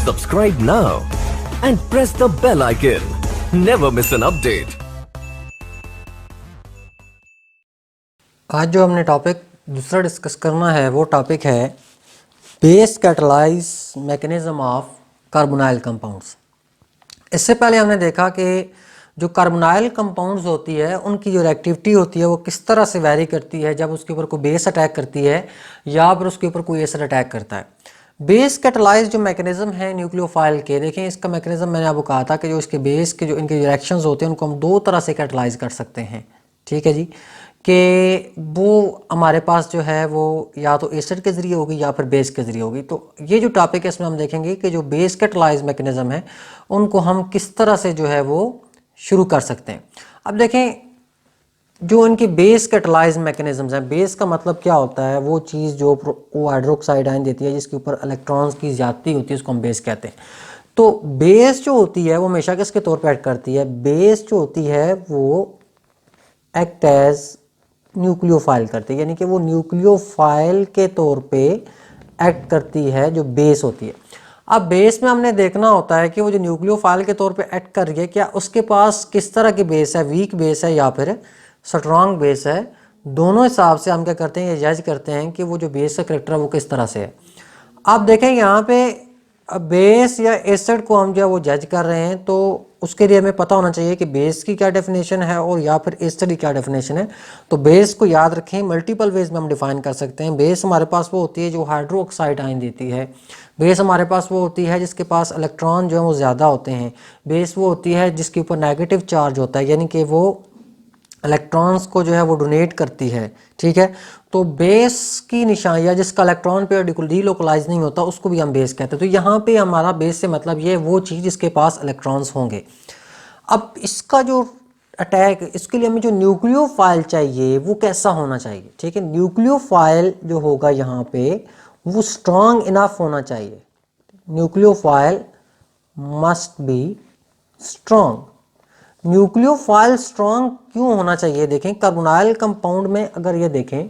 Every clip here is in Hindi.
Subscribe now and press the bell icon. Never miss an update. आज जो हमने टॉपिक दूसरा डिस्कस करना है वो टॉपिक है base catalyse mechanism of carbonyl compounds. इससे पहले हमने देखा कि जो कार्बोनाइल कंपाउंड्स होती है उनकी जो रिएक्टिविटी होती है वो किस तरह से वैरी करती है जब उसके ऊपर कोई बेस अटैक करती है या फिर उसके ऊपर कोई एसिड अटैक करता है। बेस कैटलाइज जो मैकेनिज्म है न्यूक्लियोफाइल के, देखें इसका मैकेनिज्म मैंने आपको कहा था कि जो इसके बेस के जो इनके रिएक्शंस होते हैं उनको हम दो तरह से कैटलाइज कर सकते हैं। ठीक है जी, कि वो हमारे पास जो है वो या तो एसिड के ज़रिए होगी या फिर बेस के ज़रिए होगी। तो ये जो टॉपिक है इसमें हम देखेंगे कि जो बेस कैटलाइज मैकेनिज्म है उनको हम किस तरह से जो है वो शुरू कर सकते हैं। अब देखें जो इनकी बेस कैटलाइज मैकेनिज्म्स हैं, बेस का मतलब क्या होता है, वो चीज़ जो वो हाइड्रोक्साइड आयन देती है जिसके ऊपर इलेक्ट्रॉन्स की ज़्यादती होती है उसको हम बेस कहते हैं। तो बेस जो होती है वो हमेशा किसके तौर पर एक्ट करती है, बेस जो होती है वो एक्ट एज न्यूक्लियोफाइल करती है, यानी कि वो न्यूक्लियोफाइल के तौर पे एक्ट करती है जो बेस होती है। अब बेस में हमने देखना होता है कि वो जो न्यूक्लियोफाइल के तौर पे एक्ट कर रही है क्या उसके पास किस तरह की बेस है, वीक बेस है या फिर स्ट्रॉन्ग बेस है। दोनों हिसाब से हम क्या करते हैं, ये जज करते हैं कि वो जो बेस का करेक्टर है वो किस तरह से है। आप देखें यहाँ पे बेस या एसिड को हम जो है वो जज कर रहे हैं तो उसके लिए हमें पता होना चाहिए कि बेस की क्या डेफिनेशन है और या फिर एसिड की क्या डेफिनेशन है। तो बेस को याद रखें, मल्टीपल वेज में हम डिफाइन कर सकते हैं। बेस हमारे पास वो होती है जो हाइड्रोक्साइड आयन देती है, बेस हमारे पास वो होती है जिसके पास इलेक्ट्रॉन जो है वो ज़्यादा होते हैं, बेस वो होती है जिसके ऊपर नेगेटिव चार्ज होता है यानी कि वो इलेक्ट्रॉन्स को जो है वो डोनेट करती है। ठीक है, तो बेस की निशान या जिसका इलेक्ट्रॉन पे डीलोकलाइज नहीं होता उसको भी हम बेस कहते हैं। तो यहाँ पे हमारा बेस से मतलब ये वो चीज़ जिसके पास इलेक्ट्रॉन्स होंगे। अब इसका जो अटैक, इसके लिए हमें जो न्यूक्लियोफाइल चाहिए वो कैसा होना चाहिए। ठीक है, न्यूक्लियोफाइल जो होगा यहाँ पे वो स्ट्रॉन्ग इनफ होना चाहिए। Nucleophile must be strong. Nucleophile strong क्यों होना चाहिए, देखें कार्बोनाइल कंपाउंड में अगर ये देखें,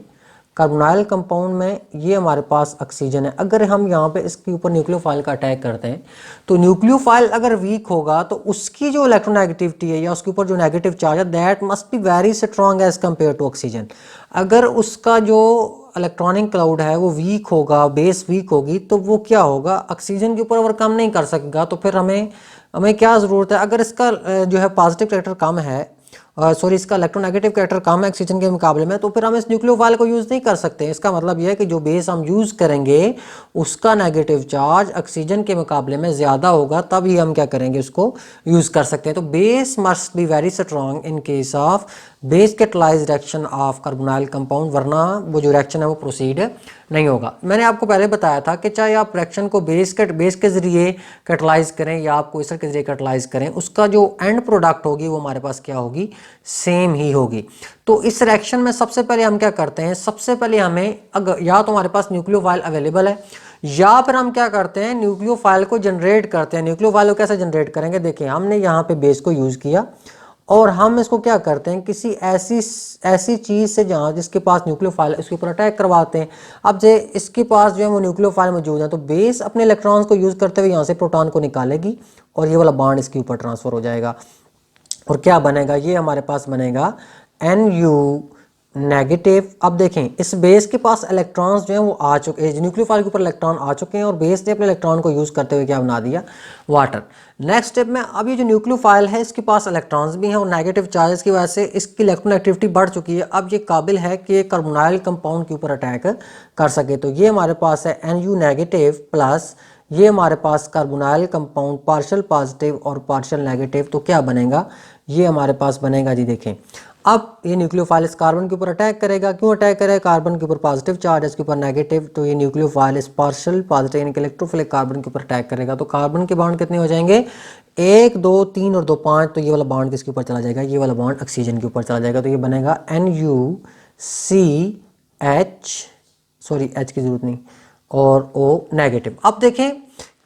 कार्बोनाइल कंपाउंड में ये हमारे पास ऑक्सीजन है, अगर हम यहाँ पे इसके ऊपर न्यूक्लियोफाइल का अटैक करते हैं तो न्यूक्लियोफाइल अगर वीक होगा तो उसकी जो इलेक्ट्रोनेगेटिविटी है या उसके ऊपर जो नेगेटिव चार्ज है that must be very strong as compare to oxygen. अगर उसका जो इलेक्ट्रॉनिक क्लाउड है वो वीक होगा, बेस वीक होगी, तो वो क्या होगा, ऑक्सीजन के ऊपर ओवरकम नहीं कर सकेगा। तो फिर हमें क्या ज़रूरत है, अगर इसका जो है पॉजिटिव कैरेक्टर कम है, इसका इलेक्ट्रोनेगेटिव कैरेक्टर कम है ऑक्सीजन के मुकाबले में, तो फिर हम इस न्यूक्लियोफाइल को यूज़ नहीं कर सकते। इसका मतलब यह है कि जो बेस हम यूज़ करेंगे उसका नेगेटिव चार्ज ऑक्सीजन के मुकाबले में ज़्यादा होगा, तभी हम क्या करेंगे उसको यूज़ कर सकते हैं। तो base must be very strong in case of base catalyse reaction of carbonyl compound, वरना वो जो रिएक्शन है वो प्रोसीड नहीं होगा। मैंने आपको पहले बताया था कि चाहे आप रिएक्शन को बेस के ज़रिए कैटलाइज करें या आप एसिड के ज़रिए कैटलाइज करें, उसका जो एंड प्रोडक्ट होगी वो हमारे पास क्या होगी, सेम ही होगी। तो इस रिएक्शन में सबसे पहले हम क्या करते हैं, सबसे पहले हमें अगर या तो हमारे पास न्यूक्लियोफाइल अवेलेबल है या फिर हम क्या करते हैं न्यूक्लियोफाइल को जनरेट करते हैं। न्यूक्लियोफाइल को कैसे जनरेट करेंगे, देखिए हमने यहाँ पे बेस को यूज़ किया और हम इसको क्या करते हैं किसी ऐसी चीज़ से जहाँ जिसके पास न्यूक्लियोफाइल इसके ऊपर अटैक करवाते हैं। अब जो इसके पास जो है वो न्यूक्लियोफाइल मौजूद है तो बेस अपने इलेक्ट्रॉन्स को यूज़ करते हुए यहाँ से प्रोटॉन को निकालेगी और ये वाला बॉन्ड इसके ऊपर ट्रांसफ़र हो जाएगा और क्या बनेगा, ये हमारे पास बनेगा NU नेगेटिव। अब देखें इस बेस के पास इलेक्ट्रॉन्स जो हैं वो आ चुके हैं, न्यूक्लियोफाइल के ऊपर इलेक्ट्रॉन आ चुके हैं और बेस ने अपने इलेक्ट्रॉन को यूज़ करते हुए क्या बना दिया, वाटर। नेक्स्ट स्टेप में अब ये जो न्यूक्लियोफाइल है इसके पास इलेक्ट्रॉन्स भी हैं और नेगेटिव चार्जेस की वजह से इसकी इलेक्ट्रोनेगेटिविटी बढ़ चुकी है। अब ये काबिल है कि कार्बोनाइल कंपाउंड के ऊपर अटैक कर सके। तो ये हमारे पास है NU नेगेटिव प्लस ये हमारे पास कार्बोनाइल कंपाउंड पार्शियल पॉजिटिव और पार्शियल नेगेटिव। तो क्या बनेगा, ये हमारे पास बनेगा जी, देखें अब ये न्यूक्लियोफाइल इस कार्बन के ऊपर अटैक करेगा। क्यों अटैक करेगा, कार्बन के ऊपर पॉजिटिव चार्ज है, इसके ऊपर नेगेटिव, तो ये न्यूक्लियोफाइल इस पार्शियल पॉजिटिव यानी कि इलेक्ट्रोफिलिक कार्बन के ऊपर अटैक करेगा। तो कार्बन के बॉन्ड कितने हो जाएंगे, 1 2 3 और 2 5। तो ये वाला बॉन्ड किसके ऊपर चला जाएगा, ये वाला बॉन्ड ऑक्सीजन के ऊपर चला जाएगा। तो ये बनेगा H की ज़रूरत नहीं और O नेगेटिव। अब देखें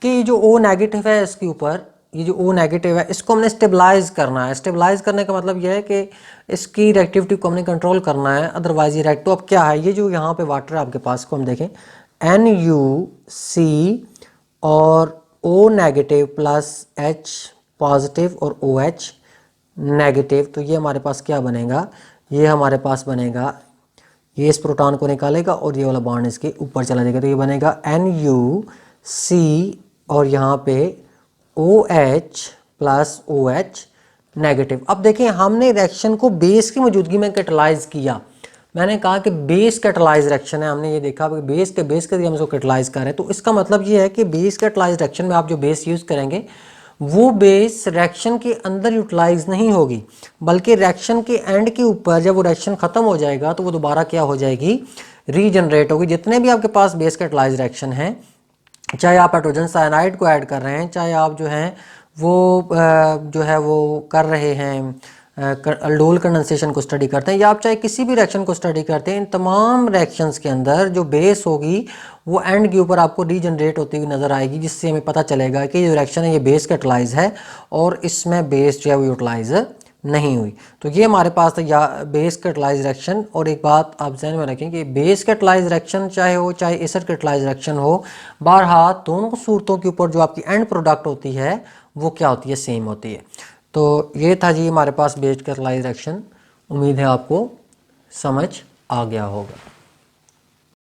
कि जो O नेगेटिव है इसके ऊपर, ये जो O नेगेटिव है इसको हमने स्टेबलाइज करना है। स्टेबलाइज करने का मतलब यह है कि इसकी रिएक्टिविटी को हमने कंट्रोल करना है, अदरवाइज ये रिएक्ट। तो अब क्या है, ये जो यहाँ पे वाटर है आपके पास को हम देखें NuC और O negative plus H positive और OH नेगेटिव, तो ये हमारे पास क्या बनेगा, ये हमारे पास बनेगा, ये इस प्रोटॉन को निकालेगा और ये वाला बॉन्ड इसके ऊपर चला जाएगा, तो ये बनेगा NuC और यहाँ पे OH प्लस OH नेगेटिव। अब देखिए हमने रिएक्शन को बेस की मौजूदगी में कैटलाइज किया, मैंने कहा कि बेस कैटलाइज रिएक्शन है, हमने ये देखा कि बेस के हम इसको कैटलाइज कर रहे हैं, तो इसका मतलब ये है कि बेस कैटलाइज रिएक्शन में आप जो बेस यूज़ करेंगे वो बेस रिएक्शन के अंदर यूटिलाइज नहीं होगी, बल्कि रिएक्शन के एंड के ऊपर जब वो रिएक्शन ख़त्म हो जाएगा तो वो दोबारा क्या हो जाएगी, रीजनरेट होगी। जितने भी आपके पास बेस कैटलाइज रिएक्शन हैं, चाहे आप हाइड्रोजन साइनाइड को ऐड कर रहे हैं, चाहे आप जो हैं वो जो है वो कर रहे हैं अल्डोल कंडेंसेशन को स्टडी करते हैं, या आप चाहे किसी भी रिएक्शन को स्टडी करते हैं, इन तमाम रिएक्शंस के अंदर जो बेस होगी वो एंड के ऊपर आपको रीजनरेट होती हुई नज़र आएगी, जिससे हमें पता चलेगा कि ये जो रिएक्शन है ये बेस कैटलाइज है और इसमें बेस जो है वो यूटिलाइज नहीं हुई। तो ये हमारे पास था या बेस कैटलाइज रिएक्शन। और एक बात आप ध्यान में रखें कि बेस कैटलाइज रिएक्शन चाहे हो चाहे एसिड कैटलाइज रिएक्शन हो, बहरहाल दोनों सूरतों के ऊपर जो आपकी एंड प्रोडक्ट होती है वो क्या होती है, सेम होती है। तो ये था जी हमारे पास बेस कैटलाइज रिएक्शन। उम्मीद है आपको समझ आ गया होगा।